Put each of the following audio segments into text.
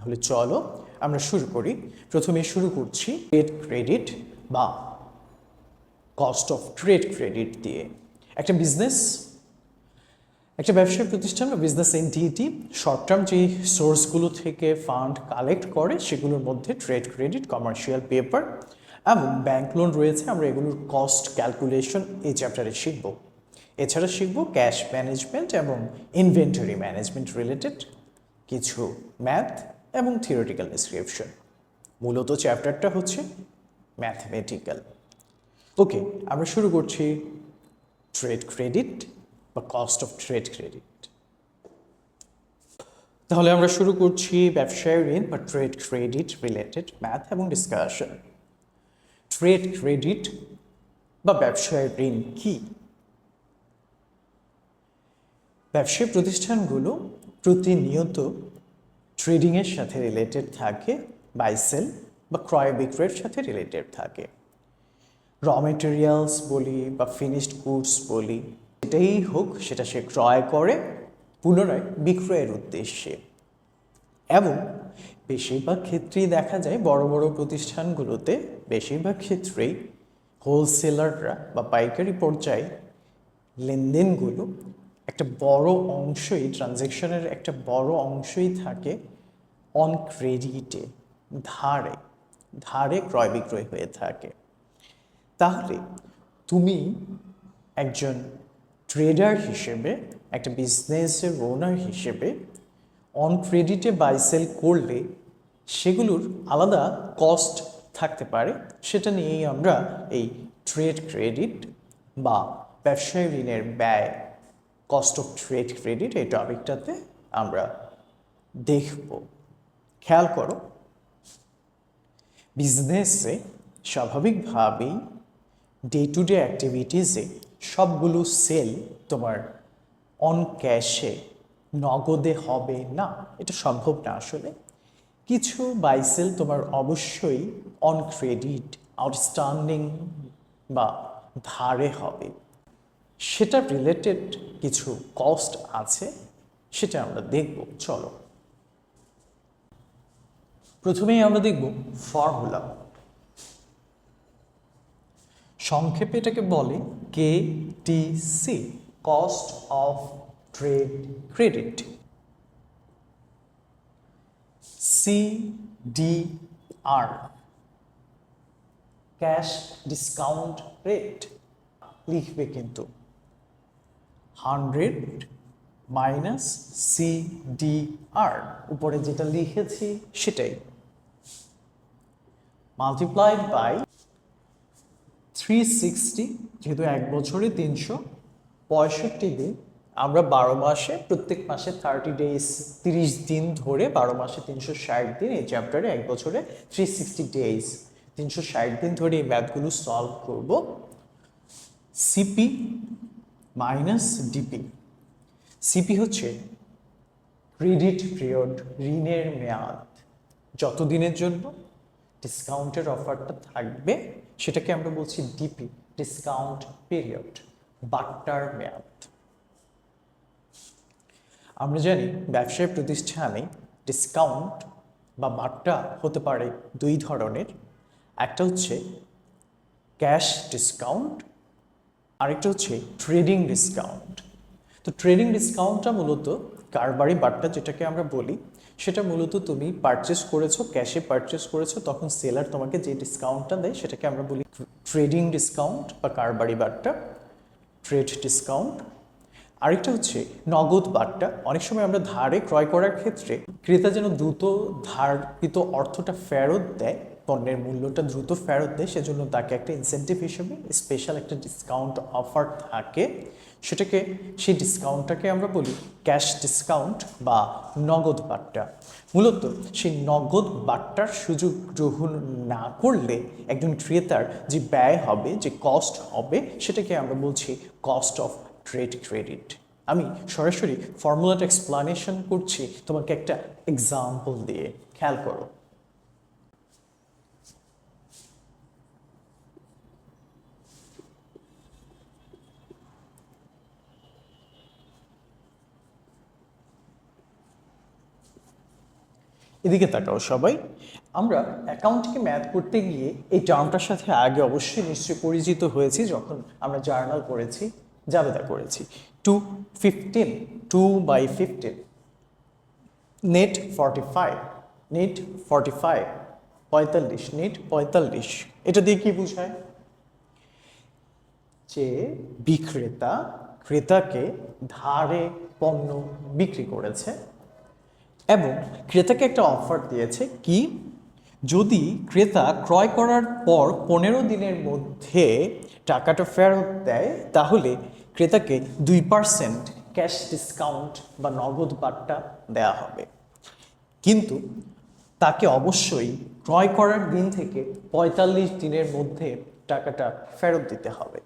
তাহলে চলো আমরা শুরু করি। প্রথমে শুরু করছি ট্রেড ক্রেডিট বা কস্ট অফ ট্রেড ক্রেডিট দিয়ে। একটা ব্যবসায়িক প্রতিষ্ঠান বা বিজনেস এন্টিটি শর্ট টার্ম যে সোর্সগুলো থেকে ফান্ড কালেক্ট করে সেগুলোর মধ্যে ট্রেড ক্রেডিট, কমার্শিয়াল পেপার এবং ব্যাংক লোন রয়েছে। আমরা এগুলোর কস্ট ক্যালকুলেশন এই চ্যাপ্টারে শিখব। এছাড়া শিখব ক্যাশ ম্যানেজমেন্ট এবং ইনভেন্টরি ম্যানেজমেন্ট রিলেটেড কিছু ম্যাথ এবং থিওরিটিক্যাল ডিসক্রিপশন। মূলত চ্যাপ্টারটা হচ্ছে ম্যাথমেটিক্যাল। ওকে, আমরা শুরু করছি ট্রেড ক্রেডিট বা কস্ট অফ ট্রেড ক্রেডিট। তাহলে আমরা শুরু করছি ব্যবসায় ঋণ বা ট্রেড ক্রেডিট রিলেটেড ম্যাথ এবং ডিসকাশন। ট্রেড ক্রেডিট বা ব্যবসায় ঋণ কি? ব্যবসায়ী প্রতিষ্ঠানগুলো প্রতিনিয়ত ট্রেডিংয়ের সাথে রিলেটেড থাকে, বাই সেল বা ক্রয় বিক্রয়ের সাথে রিলেটেড থাকে। র মেটেরিয়ালস বলি বা ফিনিশড গুডস বলি, এটাই হোক সেটা সে ক্রয় করে পুনরায় বিক্রয়ের উদ্দেশ্যে। এবং বেশিরভাগ ক্ষেত্রেই দেখা যায় বড় বড় প্রতিষ্ঠানগুলোতে বেশিরভাগ ক্ষেত্রেই হোলসেলাররা বা পাইকারি পর্যায়ে লেনদেনগুলো একটা বড় অংশই, ট্রানজ্যাকশনের একটা বড় অংশই থাকে অন ক্রেডিটে, ধারে ক্রয় বিক্রয় হয়ে থাকে। তাহলে তুমি একজন ট্রেডার হিসেবে, একটা বিজনেসের ওনার হিসেবে অন ক্রেডিটে বাই সেল করলে সেগুলোর আলাদা কস্ট থাকতে পারে। সেটা নিয়েই আমরা এই ট্রেড ক্রেডিট বা ব্যবসায়ী ঋণের ব্যয়, কস্ট অফ ট্রেড ক্রেডিট, এই টপিকটাতে আমরা দেখব। খেয়াল করো, বিজনেসে স্বাভাবিকভাবেই ডে টু ডে অ্যাক্টিভিটিসে সবগুলো সেল তোমার অন ক্যাশে, নগদে হবে না, এটা সম্ভব না। আসলে কিছু বাই সেল তোমার অবশ্যই অন ক্রেডিট, আউটস্ট্যান্ডিং বা ধারে হবে। সেটা রিলেটেড কিছু কস্ট আছে, সেটা আমরা দেখব। চলো প্রথমেই আমরা দেখব ফর্মুলা। সংক্ষেপে এটাকে বলে KTC, cost of trade credit. CDR, cash discount rate. লিখবে কিন্তু 100 মাইনাস CDR, উপরে যেটা লিখেছি সেটাই, মাল্টিপ্লাইড বাই 360, যেহেতু এক বছরে 365 দিন, আমরা 12 মাসে, প্রত্যেক মাসে 30 ডেজ, 30 দিন ধরে 12 মাসে 360 দিন, এই চ্যাপ্টারে এক বছরে 360 ডেজ, 360 দিন ধরে এই ম্যাথগুলো সলভ করব। CP minus DP. সিপি হচ্ছে ক্রেডিট পিরিয়ড, ঋণের মেয়াদ, যত দিনের জন্য ডিসকাউন্টের অফারটা থাকবে সেটাকে আমরা বলছি ডিপি, ডিসকাউন্ট পিরিয়ড, বাট্টার মেয়াদ। আমরা জানি ব্যবসায়িক প্রতিষ্ঠানে ডিসকাউন্ট বা বাট্টা হতে পারে দুই ধরনের। একটা হচ্ছে ক্যাশ ডিসকাউন্ট, আরেকটা হচ্ছে ট্রেডিং ডিসকাউন্ট। তো ট্রেডিং ডিসকাউন্টটা মূলত কারবারি বাট্টা যেটাকে আমরা বলি, সেটা মূলত তুমি পারচেস করেছো, ক্যাশে পারচেস করেছো, তখন সেলার তোমাকে যে ডিসকাউন্টটা দেয় সেটাকে আমরা বলি ট্রেডিং ডিসকাউন্ট বা কারবারি বাট্টা, ট্রেড ডিসকাউন্ট। আরেকটা হচ্ছে নগদ বাট্টা। অনেক সময় আমরা ধারে ক্রয় করার ক্ষেত্রে ক্রেতা যেন দ্রুত ধারকৃত অর্থটা ফেরত দেয়, পণ্যের মূল্যটা দ্রুত ফেরত দেয়, সেজন্য তাকে একটা ইনসেন্টিভ হিসেবে স্পেশাল একটা ডিসকাউন্ট অফার থাকে। সেটাকে, সেই ডিসকাউন্টটাকে আমরা বলি ক্যাশ ডিসকাউন্ট বা নগদ বাট্টা। মূলত সেই নগদ বাট্টার সুযোগ গ্রহণ না করলে একজন ক্রেতার যে ব্যয় হবে, যে কস্ট হবে, সেটাকে আমরা বলছি কস্ট অফ ট্রেড ক্রেডিট। আমি সরাসরি ফর্মুলাটা এক্সপ্লানেশন করছি তোমাকে একটা এক্সাম্পল দিয়ে, খেয়াল করো। এদিকে তাকাও সবাই। আমরা অ্যাকাউন্টকে ম্যাথ করতে গিয়ে এই টার্মটার সাথে আগে অবশ্যই নিশ্চয়ই পরিচিত হয়েছি যখন আমরা জার্নাল করেছি, জাবেদা করেছি। 215, 2/15, নেট 45, নেট 45, 45, নেট 45। এটা দিয়ে কি বোঝায়? যে বিক্রেতা ক্রেতাকে ধারে পণ্য বিক্রি করেছে এবং ক্রেতাকে একটা অফার দিয়েছে কি, যদি ক্রেতা ক্রয় করার পর 15 দিনের মধ্যে টাকাটা ফেরত দেয় তাহলে ক্রেতাকে 2% ক্যাশ ডিসকাউন্ট বা নগদ বাট্টা দেওয়া হবে, কিন্তু তাকে অবশ্যই ক্রয় করার দিন থেকে 45 দিনের মধ্যে টাকাটা ফেরত দিতে হবে।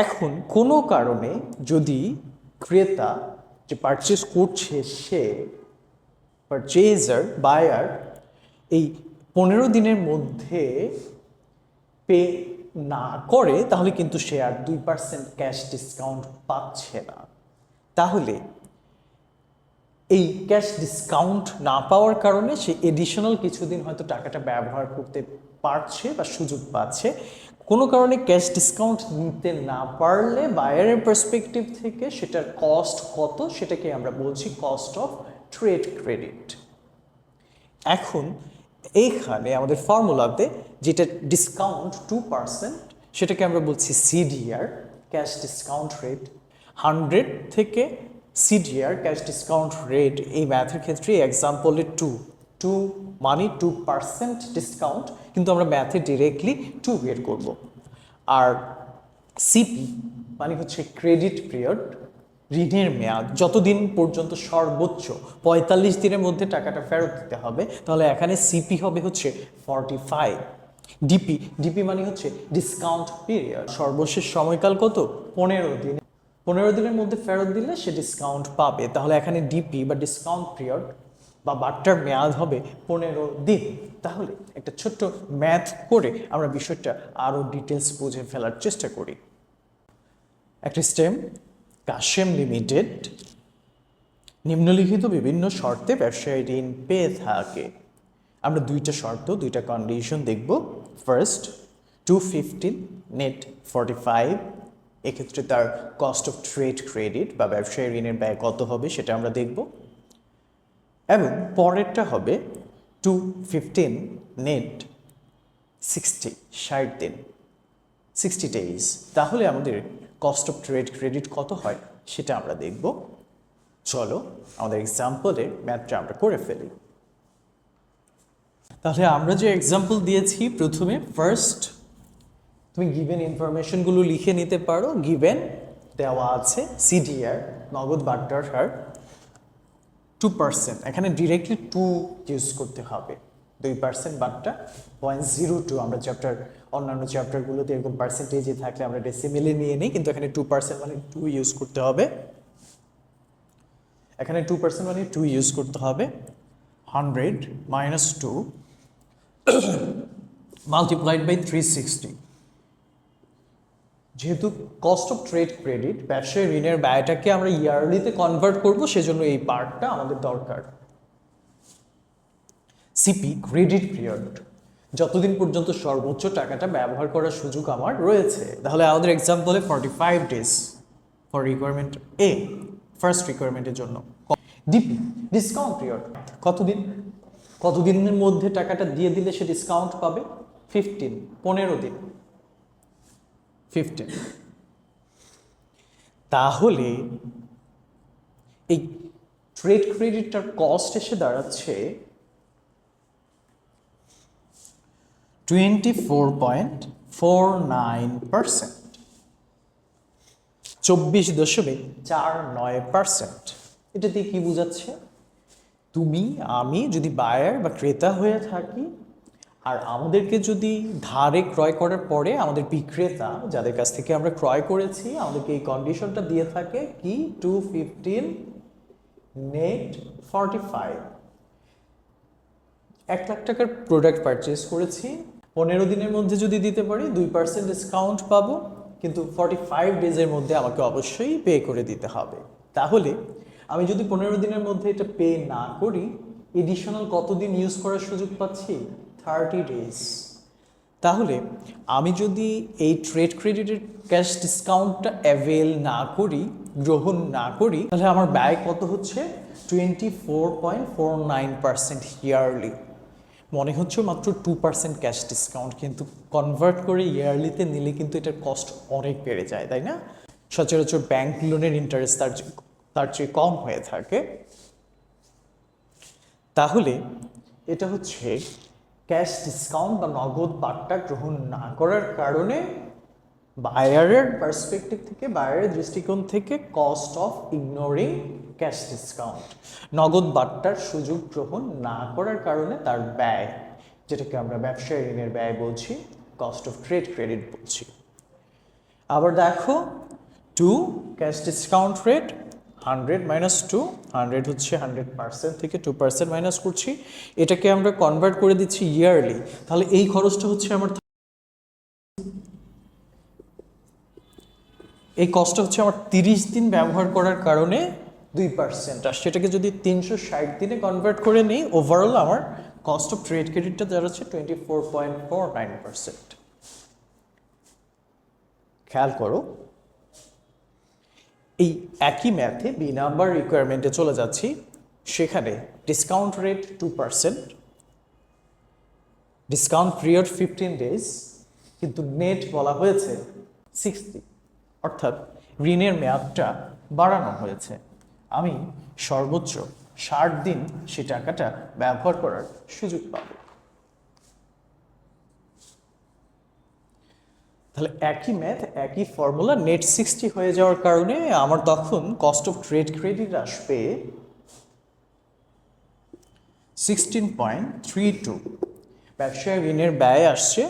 এখন কোনো কারণে যদি ক্রেতা যে পারচেস করছে সে পারচেজার বায়ার এই 15 দিনের মধ্যে পে না করে তাহলে কিন্তু সে আর 2% ক্যাশ ডিসকাউন্ট পাচ্ছে না। তাহলে এই ক্যাশ ডিসকাউন্ট না পাওয়ার কারণে সে এডিশনাল কিছুদিন হয়তো টাকাটা ব্যবহার করতে পারছে বা সুযোগ পাচ্ছে। কোনো কারণে ক্যাশ ডিসকাউন্ট নিতে না পারলে বায়ারের পার্সপেক্টিভ থেকে সেটার কস্ট কত সেটাকে আমরা বলছি কস্ট অফ ট্রেড ক্রেডিট। এখন এইখানে আমাদের ফর্মুলাতে যেটা ডিসকাউন্ট 2% সেটাকে আমরা বলছি সিডিআর, ক্যাশ ডিসকাউন্ট রেট। 100 থেকে সিডিআর ক্যাশ ডিসকাউন্ট রেট এই ম্যাথের ক্ষেত্রে এক্সাম্পলে 2 মানে 2% ডিসকাউন্ট, কিন্তু আমরা ম্যাথে ডিরেক্টলি 2 বের করব। আর সিপি মানে হচ্ছে ক্রেডিট পিরিয়ড, ঋণের মেয়াদ, যতদিন পর্যন্ত সর্বোচ্চ 45 দিনের মধ্যে টাকাটা ফেরত দিতে হবে, তাহলে এখানে সিপি হবে হচ্ছে 45। ডিপি মানে হচ্ছে ডিসকাউন্ট পিরিয়ড, সর্বশেষ সময়কাল কত? 15 দিন। 15 দিনের মধ্যে ফেরত দিলে সে ডিসকাউন্ট পাবে, তাহলে এখানে ডিপি বা ডিসকাউন্ট পিরিয়ড বা বাট্টার মেয়াদ হবে 15 দিন। তাহলে একটা ছোট্ট ম্যাথ করে আমরা বিষয়টা আরও ডিটেলস বুঝে ফেলার চেষ্টা করি। একটা স্টেম কাশেম লিমিটেড নিম্নলিখিত বিভিন্ন শর্তে ব্যবসায়ী ঋণ পেয়ে থাকে। আমরা দুইটা শর্ত, দুইটা কন্ডিশন দেখব। ফার্স্ট 215, নেট 45, এক্ষেত্রে তার কস্ট অফ ট্রেড ক্রেডিট বা ব্যবসায়ী ঋণের ব্যয় কত হবে সেটা আমরা দেখব। এবং পরেরটা হবে 215, নেট 60 দিন, 60 ডেজ। তাহলে আমাদের কস্ট অফ ট্রেড ক্রেডিট কত হয় সেটা আমরা দেখব। চলো আমাদের এক্সাম্পলের ম্যাথটা আমরা করে ফেলি। তাহলে আমরা যে এক্সাম্পল দিয়েছি, প্রথমে ফার্স্ট তুমি গিভেন ইনফরমেশনগুলো লিখে নিতে পারো। গিভেন দেওয়া আছে সিডিআর নগদ বাট্টার হার 2%, এখানে ডিরেক্টলি 2 ইউজ করতে হবে। 2% বাট্টা 0.02, আমরা অন্যান্য চ্যাপ্টারগুলোতে এরকম পার্সেন্টেজে থাকলে আমরা ডেসিমেলে নিয়ে নিই, কিন্তু এখানে 2% মানে 2 ইউজ করতে হবে। এখানে 2% মানে 2 ইউজ করতে হবে। 100 minus 2 multiplied by 360। যেহেতু কস্ট অফ ট্রেড ক্রেডিট ব্যবসায়ী ঋণের ব্যয়টাকে আমরা ইয়ারলিতে কনভার্ট করব, সেজন্য এই পার্টটা আমাদের দরকার। সিপি ক্রেডিট পিরিয়ড, যতদিন পর্যন্ত সর্বোচ্চ টাকাটা ব্যবহার করার সুযোগ আমার রয়েছে। তাহলে আমাদের এক্সাম্পলে 45 ডেজ ফর রিকোয়ারমেন্ট এ, ফার্স্ট রিকোয়ারমেন্টের জন্য। ডিপি ডিসকাউন্ট পিরিয়ড, কতদিনের মধ্যে টাকাটা দিয়ে দিলে সে ডিসকাউন্ট পাবে? 15 দিন, 15। তাহলে এই ট্রেড ক্রেডিটটার কস্ট এসে দাঁড়াচ্ছে 24.49%, 24.49%। এটা দিয়ে কি বোঝাচ্ছে? তুমি আমি যদি বায়ার বা ক্রেতা হয়ে থাকি আর আমাদেরকে যদি ধারে ক্রয় করার পরে আমাদের বিক্রেতা যাদের কাছ থেকে আমরা ক্রয় করেছি আমাদেরকে এই কন্ডিশনটা দিয়ে থাকে কি 215 নেট 45, 1 লাখ টাকার প্রোডাক্ট পারচেস করেছি, 15 দিনের মধ্যে যদি দিতে পারি 2% ডিসকাউন্ট পাবো, কিন্তু 45 ডেজের মধ্যে আমাকে অবশ্যই পে করে দিতে হবে। তাহলে আমি যদি 15 দিনের মধ্যে এটা পে না করি, এডিশনাল কতদিন ইউজ করার সুযোগ পাচ্ছি? 30 ডেজ। তাহলে আমি যদি এই ট্রেড ক্রেডিটের ক্যাশ ডিসকাউন্টটা অ্যাভেল না করি, গ্রহণ না করি, তাহলে আমার ব্যয় কত হচ্ছে? 24.49% ইয়ারলি। মনে হচ্ছে মাত্র 2% ক্যাশ ডিসকাউন্ট, কিন্তু কনভার্ট করে ইয়ারলিতে নিলে কিন্তু এটার কস্ট অনেক বেড়ে যায়, তাই না? সচরাচর ব্যাংক লোনের ইন্টারেস্ট তার চেয়ে কম হয়ে থাকে। তাহলে এটা হচ্ছে ক্যাশ ডিসকাউন্ট বা নগদ বাট্টা গ্রহণ না করার কারণে বায়ারের পার্সপেক্টিভ থেকে, বায়ারের দৃষ্টিকোণ থেকে cost of ignoring cash discount, নগদ বাট্টার সুযোগ গ্রহণ না করার কারণে তার ব্যয়, যেটাকে আমরা ব্যবসায় ঋণের ব্যয় বলছি, কস্ট অফ ট্রেড ক্রেডিট বলছি। আবার দেখো 2 ক্যাশ ডিসকাউন্ট রেট 100 মাইনাস 2, 100 হচ্ছে 100% থেকে 2% মাইনাস করছি, এটাকে আমরা কনভার্ট করে দিচ্ছি ইয়ারলি। তাহলে এই খরচটা হচ্ছে আমার, এই কস্টটা হচ্ছে আমার 30 দিন ব্যবহার করার কারণে 2% আর সেটাকে যদি 360 দিনে কনভার্ট করে নিই, ওভারঅল আমার কস্ট অফ ট্রেড ক্রেডিটটা দাঁড়াচ্ছে 24.49%। খেয়াল করো, এই একই ম্যাথে বি নাম্বার রিকোয়ারমেন্টে চলে যাচ্ছি। সেখানে discount rate 2%, discount period 15 days, কিন্তু নেট বলা হয়েছে 60, অর্থাৎ ঋণের মেয়াদটা বাড়ানো হয়েছে। আমি সর্বোচ্চ 60 দিন সে টাকাটা ব্যবহার করার সুযোগ পাব। তাহলে একই ম্যাথ, একই ফর্মুলা, নেট 60 হয়ে যাওয়ার কারণে আমার তখন কস্ট অফ ট্রেড ক্রেডিট আসবে 16.32, ব্যবসায় ঋণের ব্যয় আসছে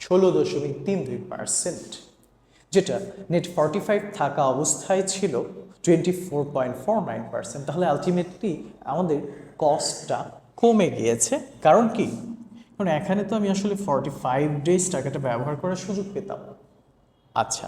16.32%, যেটা নেট 45 থাকা অবস্থায় ছিল 24.49%। তাহলে আলটিমেটলি আমাদের কস্টটা কমে গিয়েছে। কারণ কি? কারণ এখানে তো আমি আসলে 45 ডেজ টাকাটা ব্যবহার করার সুযোগ পেতাম। আচ্ছা,